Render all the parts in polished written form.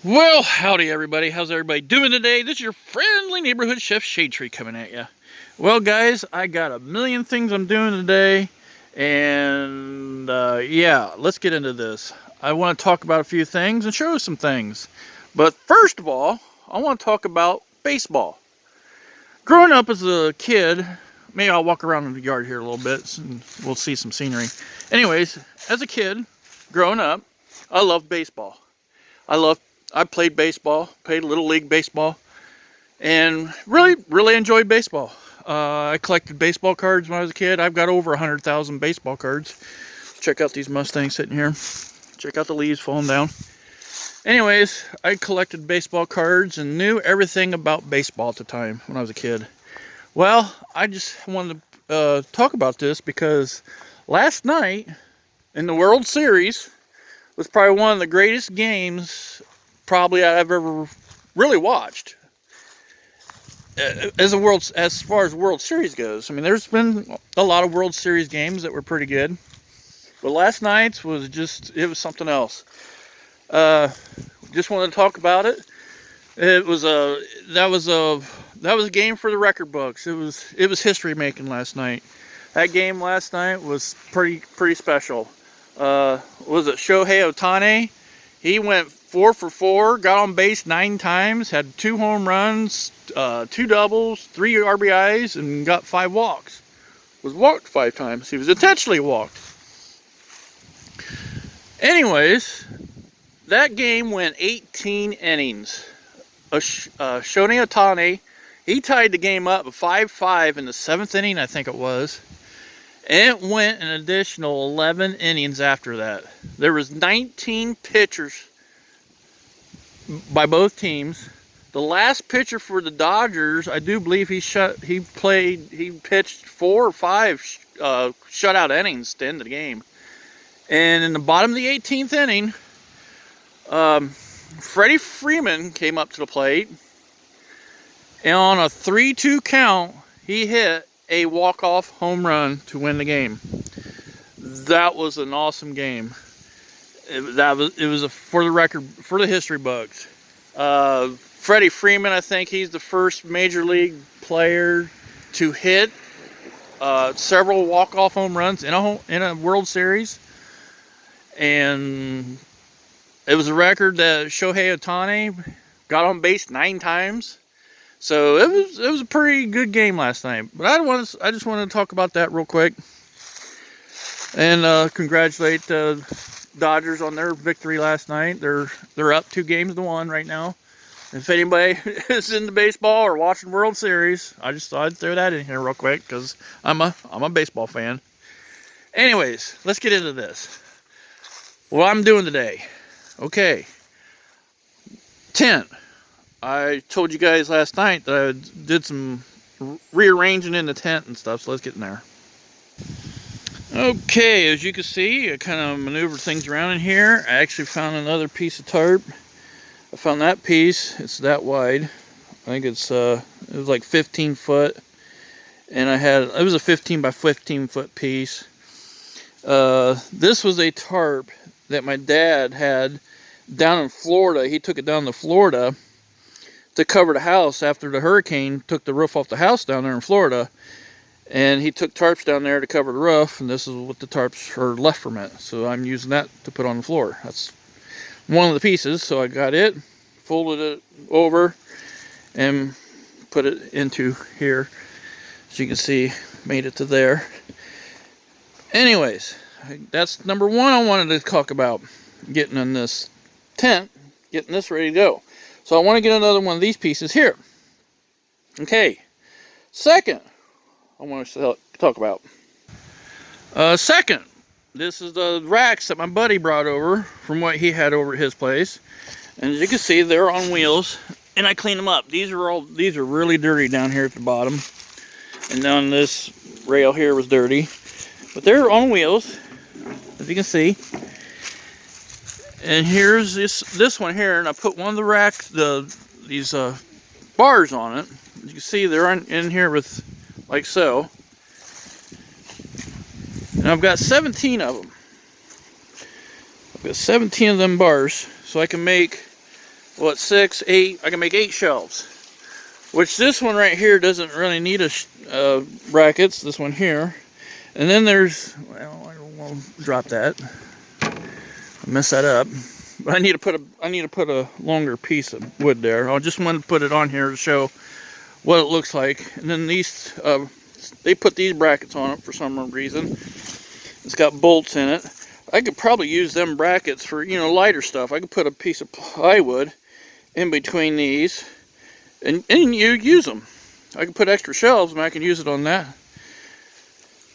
Well, howdy everybody. How's everybody doing today? This is your friendly neighborhood chef Shade Tree coming at you. Well, guys, I got a million things I'm doing today, and yeah, let's get into this. I want to talk about a few things and show you some things. But first of all, I want to talk about baseball. Growing up as a kid, maybe I'll walk around in the yard here a little bit and we'll see some scenery. Anyways, as a kid, growing up, I loved baseball. I played baseball, played Little League baseball, and really enjoyed baseball. I collected baseball cards when I was a kid. I've got over 100,000 baseball cards. Check out these Mustangs sitting here. Check out the leaves falling down. Anyways, I collected baseball cards and knew everything about baseball at the time when I was a kid. Well, I just wanted to talk about this because last night in the World Series was probably one of the greatest games probably I've ever really watched. As far as World Series goes, I mean, there's been a lot of World Series games that were pretty good, but last night's was it was something else. Just wanted to talk about it. It was that was a game for the record books. It was history making last night. That game last night was pretty special. Was it Shohei Ohtani? He went 4 for 4, got on base 9 times, had 2 home runs, 2 doubles, 3 RBIs, and got 5 walks. Was walked 5 times. He was intentionally walked. Anyways, that game went 18 innings. Shohei Ohtani, he tied the game up 5-5 in the 7th inning, I think it was. And it went an additional 11 innings after that. There was 19 pitchers by both teams. The last pitcher for the Dodgers, I do believe he pitched 4 or 5 shutout innings to end the game. And in the bottom of the 18th inning, Freddie Freeman came up to the plate, and on a 3-2 count, he hit a walk-off home run to win the game. That was an awesome game. It was for the record, for the history books. Freddie Freeman, I think he's the first major league player to hit several walk-off home runs in a World Series, and it was a record that Shohei Ohtani got on base 9 times. So it was a pretty good game last night. But I just wanted to talk about that real quick and congratulate the Dodgers on their victory last night. They're up 2-1 right now. If anybody is into baseball or watching World Series, I just thought I'd throw that in here real quick because I'm a baseball fan. Anyways, let's get into this. What I'm doing today. Okay. Tent. I told you guys last night that I did some rearranging in the tent and stuff, so let's get in there. Okay, as you can see, I kind of maneuvered things around in here. I actually found another piece of tarp. I found that piece. It's that wide. I think it was like 15 foot, and it was a 15 by 15 foot piece. This was a tarp that my dad had down in Florida. He took it down to Florida to cover the house after the hurricane took the roof off the house down there in Florida. And he took tarps down there to cover the roof, and this is what the tarps are left from it. So I'm using that to put on the floor. That's one of the pieces. So I got it, folded it over, and put it into here. As you can see, made it to there. Anyways, that's number one I wanted to talk about. Getting in this tent, getting this ready to go. So I want to get another one of these pieces here. Okay. Second, I want to talk about. Second, this is the racks that my buddy brought over from what he had over at his place. And as you can see, they're on wheels, and I cleaned them up. These are really dirty down here at the bottom. And then this rail here was dirty. But they're on wheels, as you can see. And here's this one here, and I put one of the racks, these bars on it. As you can see, they're in here with, like so. And I've got 17 of them. I've got 17 of them bars, so I can make what, 6, 8, I can make 8 shelves. Which this one right here doesn't really need a brackets, this one here. And then there's, well, I don't want to drop that. I messed that up. But I need to put a longer piece of wood there. I just wanted to put it on here to show what it looks like. And then these, they put these brackets on it for some reason. It's got bolts in it. I could probably use them brackets for, you know, lighter stuff. I could put a piece of plywood in between these and you use them. I could put extra shelves and I can use it on that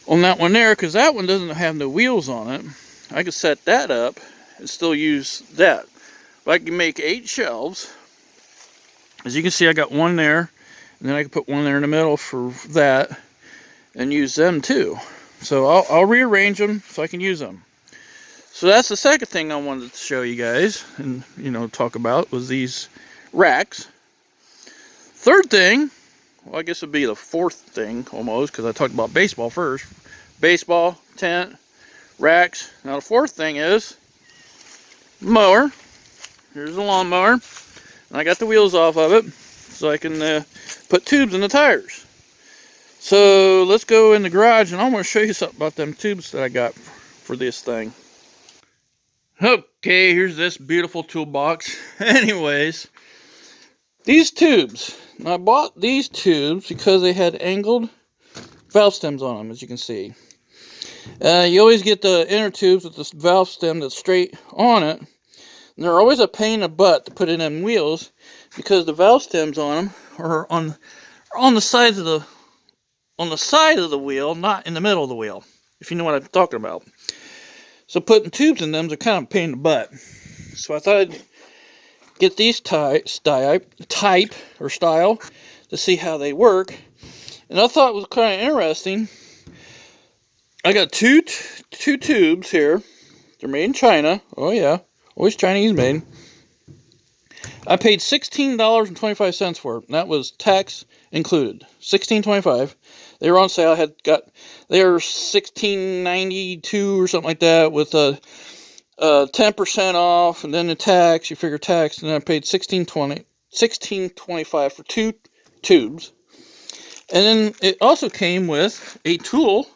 one there, because that one doesn't have no wheels on it. I could set that up and still use that. But I can make 8 shelves. As you can see, I got one there, and then I can put one there in the middle for that and use them too. So I'll rearrange them so I can use them. So that's the second thing I wanted to show you guys and, you know, talk about was these racks. Third thing, well, I guess it'd be the fourth thing almost, because I talked about baseball first. Baseball, tent, racks. Now the fourth thing is mower. Here's the lawnmower. And I got the wheels off of it so I can put tubes in the tires. So let's go in the garage and I want to show you something about them tubes that I got for this thing. Okay, here's this beautiful toolbox. Anyways, these tubes. Now I bought these tubes because they had angled valve stems on them, as you can see. You always get the inner tubes with this valve stem that's straight on it. And they're always a pain in the butt to put in them wheels because the valve stems on them are on the sides of the wheel, not in the middle of the wheel, if you know what I'm talking about. So putting tubes in them is a kind of pain in the butt. So I thought I'd get these type or style to see how they work. And I thought it was kind of interesting. I got two tubes here. They're made in China. Oh yeah, always Chinese made. I paid $16.25 for it. And that was tax included. $16.25. They were on sale. They were $16.92 or something like that with a 10% off, and then the tax. You figure tax, and then I paid $16.25 for 2 tubes. And then it also came with a tool.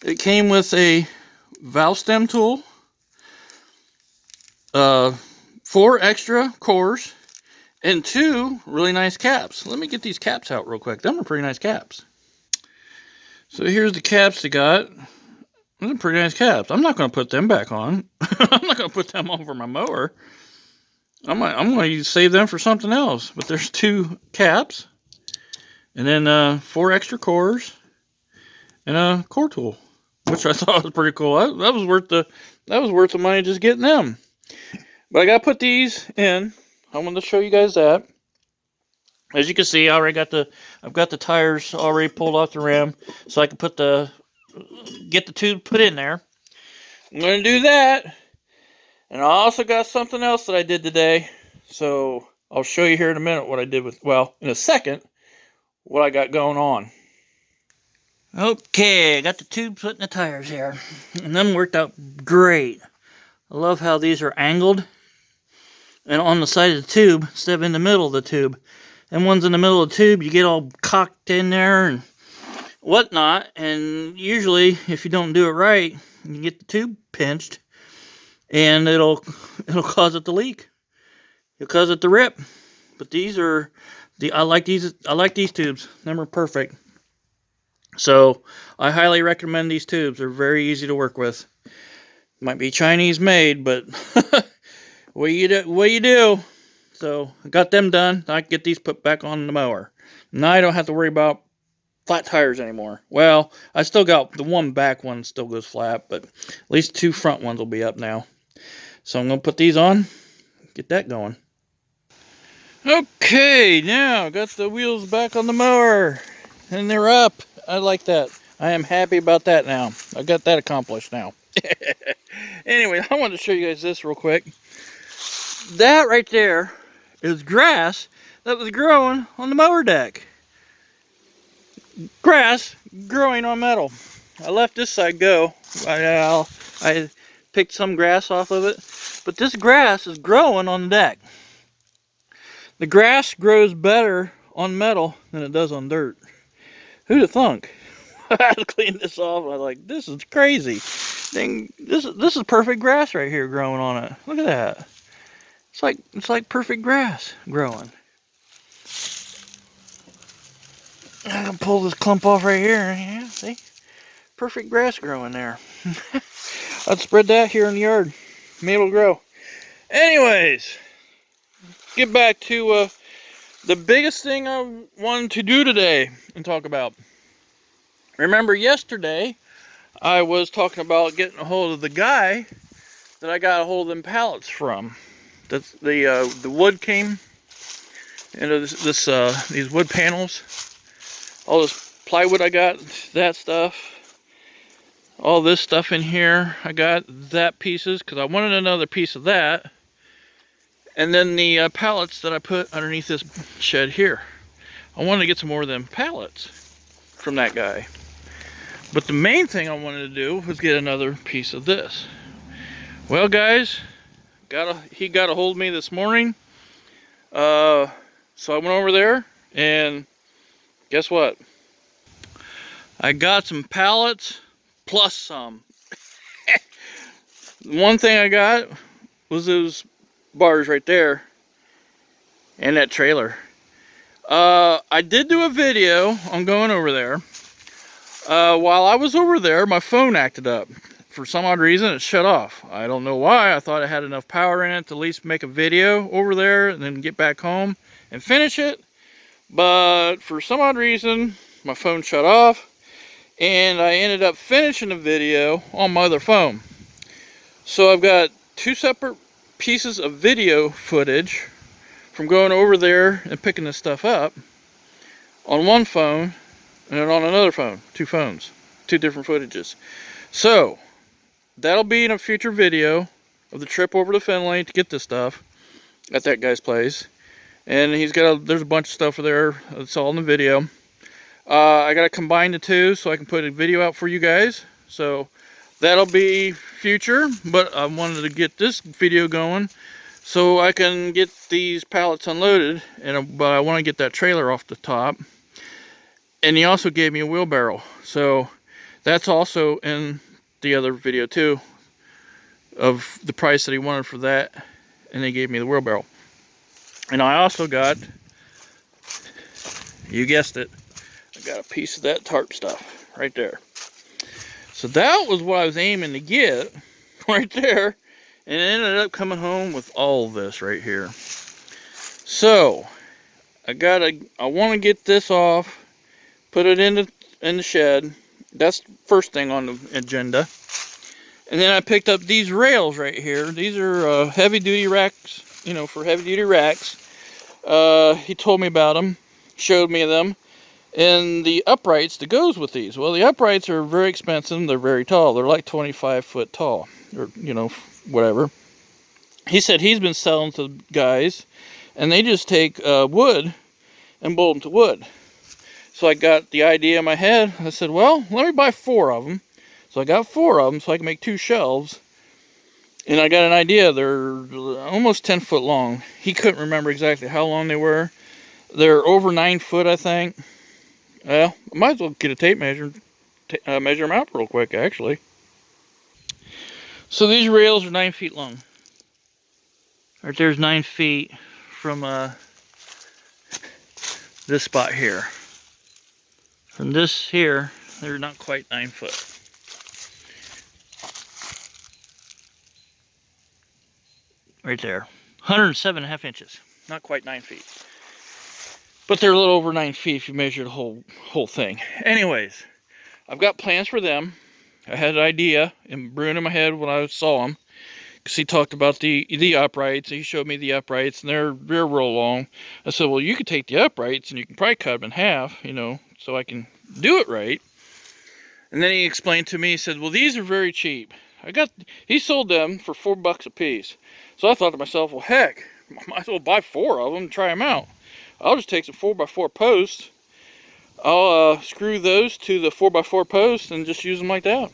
It came with a valve stem tool, 4 extra cores, and 2 really nice caps. Let me get these caps out real quick. Them are pretty nice caps. So here's the caps they got. Those are pretty nice caps. I'm not going to put them back on. I'm not going to put them on for my mower. I'm going to save them for something else. But there's 2 caps. And then 4 extra cores. And a core tool. Which I thought was pretty cool. That was worth the money just getting them. But I got to put these in. I wanted to show you guys that. As you can see, I've got the tires already pulled off the rim. So I can get the tube put in there. I'm going to do that. And I also got something else that I did today. So I'll show you here in a minute what I did in a second, what I got going on. Okay, I got the tube put in the tires here. And them worked out great. I love how these are angled. And on the side of the tube, instead of in the middle of the tube. And one's in the middle of the tube, you get all cocked in there and whatnot, and usually if you don't do it right, you get the tube pinched and it'll cause it to leak. It'll cause it to rip. But these are I like these tubes. Them are perfect. So I highly recommend these tubes. They're very easy to work with. Might be Chinese made, but what you do. So I got them done. I can get these put back on the mower. Now I don't have to worry about flat tires anymore. Well, I still got the one back one still goes flat, but at least 2 front ones will be up now. So I'm going to put these on, get that going. Okay, now I got the wheels back on the mower, and they're up. I like that. I am happy about that now. I got that accomplished now. Anyway, I wanted to show you guys this real quick. That right there is grass that was growing on the mower deck. Grass growing on metal. I left this side go. I picked some grass off of it, but this grass is growing on the deck. The grass grows better on metal than it does on dirt. Who'd have thunk? I had to clean this off. I was like, this is crazy. Dang, this is perfect grass right here growing on it. Look at that. It's like perfect grass growing. I can pull this clump off right here. Yeah, see? Perfect grass growing there. I'd spread that here in the yard. Maybe it'll grow. Anyways, get back to the biggest thing I wanted to do today and talk about. Remember yesterday, I was talking about getting a hold of the guy that I got a hold of them pallets from. That's the wood came into these wood panels. All this plywood I got, that stuff. All this stuff in here, I got that pieces because I wanted another piece of that. And then the pallets that I put underneath this shed here. I wanted to get some more of them pallets from that guy. But the main thing I wanted to do was get another piece of this. Well, guys, he got a hold of me this morning. So I went over there and guess what? I got some pallets plus some. One thing I got was those bars right there and that trailer. I did do a video on going over there. While I was over there, my phone acted up. For some odd reason, it shut off. I don't know why. I thought it had enough power in it to at least make a video over there and then get back home and finish it. But for some odd reason, my phone shut off. And I ended up finishing the video on my other phone. So I've got two separate pieces of video footage from going over there and picking this stuff up on one phone and then on another phone. Two phones, two different footages. So that'll be in a future video of the trip over to Finley to get this stuff at that guy's place. And there's a bunch of stuff there. It's all in the video. I gotta combine the two so I can put a video out for you guys. So that'll be future, but I wanted to get this video going so I can get these pallets unloaded. But I want to get that trailer off the top. And he also gave me a wheelbarrow, so that's also in the other video too, of the price that he wanted for that, and they gave me the wheelbarrow. And I also got, you guessed it, I got a piece of that tarp stuff right there. So that was what I was aiming to get right there, and it ended up coming home with all this right here. So I want to get this off, put it in the shed. That's the first thing on the agenda. And then I picked up these rails right here. These are heavy duty racks, for heavy duty racks. He told me about them, showed me them, and the uprights that goes with these. Well, the uprights are very expensive. They're very tall. They're like 25 foot tall, or whatever. He said he's been selling to guys, and they just take wood and bolt them to wood. So I got the idea in my head. I said, well, let me buy 4 of them. So I got 4 of them so I can make 2 shelves. And I got an idea. They're almost 10 foot long. He couldn't remember exactly how long they were. They're over 9 foot, I think. Well, I might as well get a tape measure, measure them out real quick, actually. So these rails are 9 feet long. Right there's 9 feet from this spot here. From this here, they're not quite 9 foot. Right there. 107.5 inches. Not quite 9 feet. But they're a little over 9 feet if you measure the whole thing. Anyways, I've got plans for them. I had an idea brewing in my head when I saw them. Because he talked about the uprights. He showed me the uprights, and they're real long. I said, well, you could take the uprights, and you can probably cut them in half, so I can do it right. And then he explained to me, he said, well, these are very cheap. He sold them for $4 a piece. So I thought to myself, well, heck, I might as well buy 4 of them and try them out. I'll just take some 4x4 posts. I'll screw those to the 4x4 posts and just use them like that.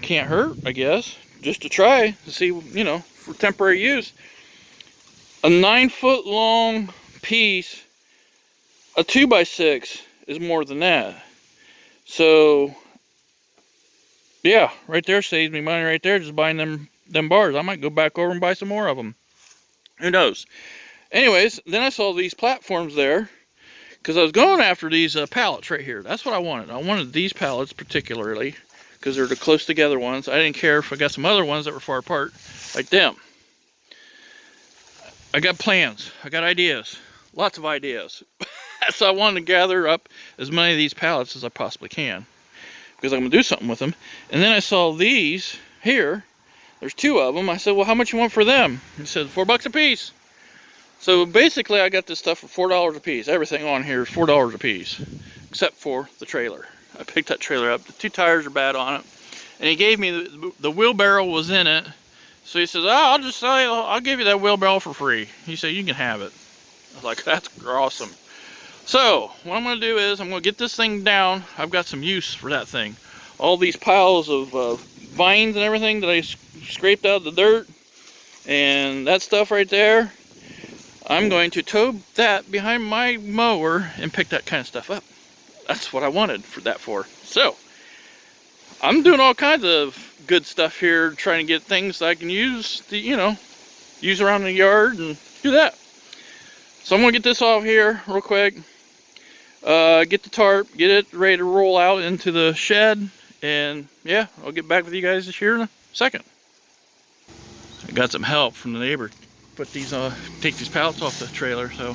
Can't hurt, I guess. Just to try to see, for temporary use. A 9-foot long piece, a 2x6 is more than that. So yeah, right there saves me money right there, just buying them bars. I might go back over and buy some more of them. Who knows? Anyways, then I saw these platforms there, because I was going after these pallets right here. That's what I wanted. I wanted these pallets particularly, because they're the close together ones. I didn't care if I got some other ones that were far apart, like them. I got plans. I got ideas. Lots of ideas. So I wanted to gather up as many of these pallets as I possibly can, because I'm going to do something with them. And then I saw these here. There's 2 of them. I said, well, how much you want for them? He said, $4 a piece. So basically, I got this stuff for $4 a piece. Everything on here is $4 a piece, except for the trailer. I picked that trailer up. The 2 tires are bad on it. And he gave me, the wheelbarrow was in it. So he says, oh, I'll give you that wheelbarrow for free. He said, you can have it. I was like, that's awesome. So, what I'm going to do is, I'm going to get this thing down. I've got some use for that thing. All these piles of vines and everything that I scraped out of the dirt, and that stuff right there, I'm going to tow that behind my mower and pick that kind of stuff up. That's what I wanted that for. So, I'm doing all kinds of good stuff here, trying to get things that I can use to, use around the yard and do that. So I'm going to get this off here real quick. Get the tarp, get it ready to roll out into the shed, and yeah, I'll get back with you guys here in a second. I got some help from the neighbor. Put these take these pallets off the trailer, so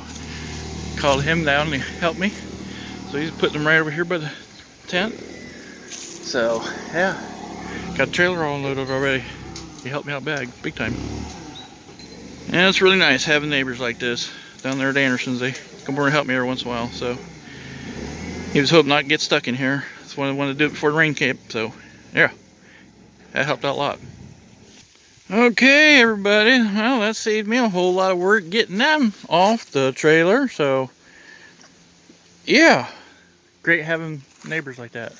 called him down and he helped me. So he's putting them right over here by the tent. So yeah, got the trailer all unloaded already. He helped me out big time. And it's really nice having neighbors like this down there at Anderson's. They come over and help me every once in a while. So he was hoping not to get stuck in here. That's why I wanted to do it before the rain came. So yeah, that helped out a lot. Okay, everybody. Well, that saved me a whole lot of work getting them off the trailer. So yeah, great having neighbors like that.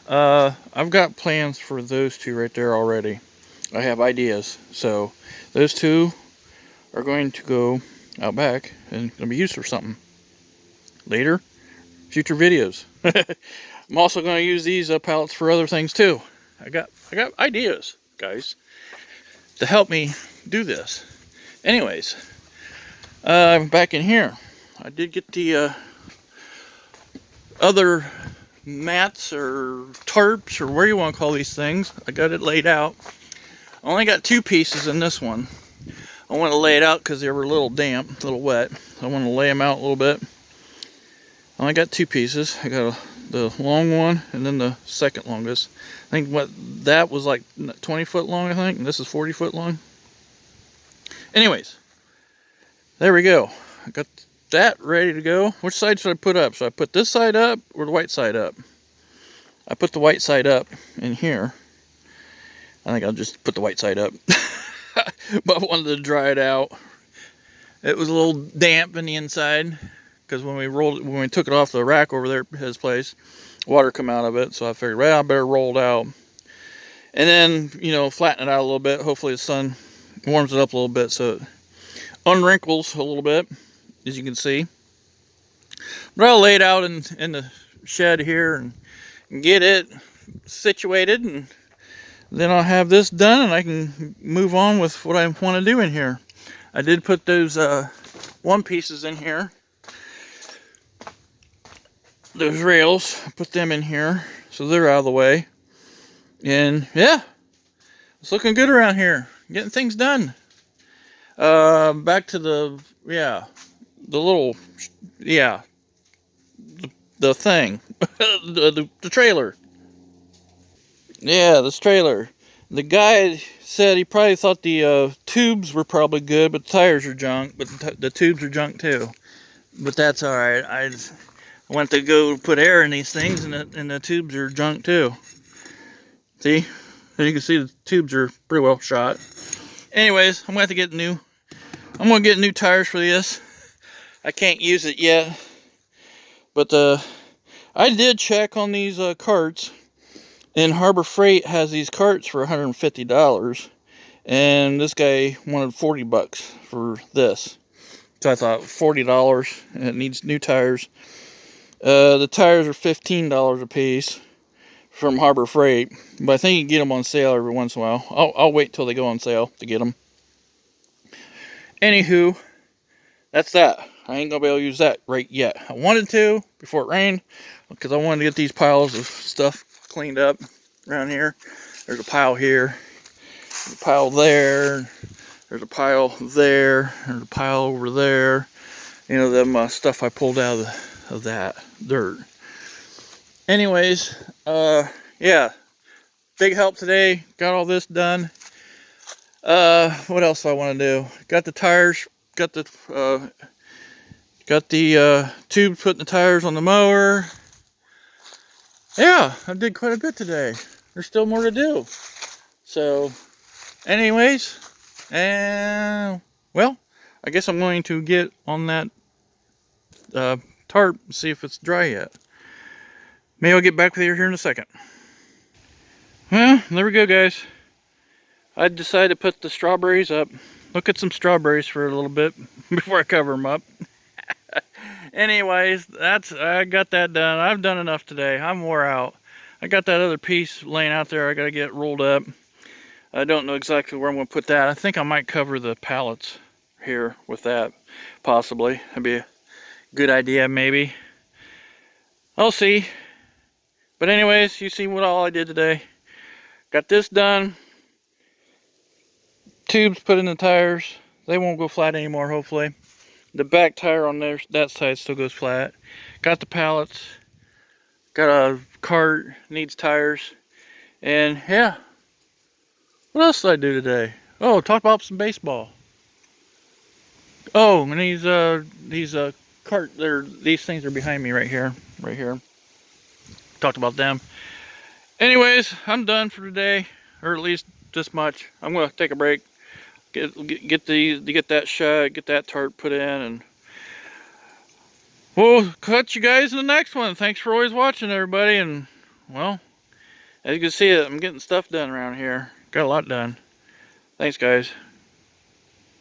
I've got plans for those 2 right there already. I have ideas. So those 2 are going to go out back and going to be used for something later, future videos. I'm also going to use these pallets for other things too. I got ideas, guys, to help me do this. Anyways, back in here, I did get the other mats or tarps or where you want to call these things. I got it laid out. I only got 2 pieces in this one. I want to lay it out because they were a little damp, a little wet. So I want to lay them out a little bit. I only got 2 pieces. I got the long one and then the second longest. I think that was like 20 foot long, I think, and this is 40 foot long. Anyways, there we go. I got that ready to go. Which side should I put up? Should I put this side up or the white side up? I put the white side up in here. I think I'll just put the white side up. But I wanted to dry it out. It was a little damp in the inside because when we took it off the rack over there at his place, water come out of it. So I figured, well, I better roll it out, and then flatten it out a little bit. Hopefully the sun warms it up a little bit so it unwrinkles a little bit, as you can see. But I'll lay it out in the shed here and get it situated, and then I'll have this done and I can move on with what I want to do in here. I did put those 1 pieces in here. Those rails, I put them in here so they're out of the way. And yeah, it's looking good around here. Getting things done. Back to the thing. the trailer. Yeah, this trailer. The guy said he probably thought the tubes were probably good, but the tires are junk. But the tubes are junk too. But that's all right. I went to go put air in these things, and the tubes are junk too. See? As you can see, the tubes are pretty well shot. Anyways, I'm going to have to get I'm going to get new tires for this. I can't use it yet. But I did check on these carts. And Harbor Freight has these carts for $150, and this guy wanted $40 for this. So I thought $40, and it needs new tires. The tires are $15 a piece from Harbor Freight, but I think you can get them on sale every once in a while. I'll wait till they go on sale to get them. Anywho, that's that. I ain't gonna be able to use that right yet. I wanted to before it rained because I wanted to get these piles of stuff cleaned up around here. There's a pile here, there's a pile there, there's a pile there, there's a pile over there. You know, them stuff I pulled out of that dirt. Anyways, yeah, big help today. Got all this done. What else do I want to do? Got the tires, got the tube putting the tires on the mower. Yeah, I did quite a bit today. There's still more to do. So, anyways, and well, I guess I'm going to get on that tarp and see if it's dry yet. Maybe I'll get back with you here in a second. Well, there we go, guys. I decided to put the strawberries up. Look at some strawberries for a little bit before I cover them up. Anyways, I got that done. I've done enough today. I'm wore out. I got that other piece laying out there. I got to get rolled up. I don't know exactly where I'm going to put that. I think I might cover the pallets here with that, possibly. That'd be a good idea, maybe. I'll see. But anyways, you see what all I did today. Got this done. Tubes put in the tires. They won't go flat anymore, hopefully. The back tire on that side still goes flat. Got the pallets. Got a cart, needs tires. And yeah. What else did I do today? Oh, talk about some baseball. Oh, and these cart these things are behind me right here. Right here. Talked about them. Anyways, I'm done for today. Or at least this much. I'm gonna take a break. Get that shut, get that tarp put in, and we'll catch you guys in the next one. Thanks for always watching, everybody. And well, as you can see, I'm getting stuff done around here. Got a lot done. Thanks, guys.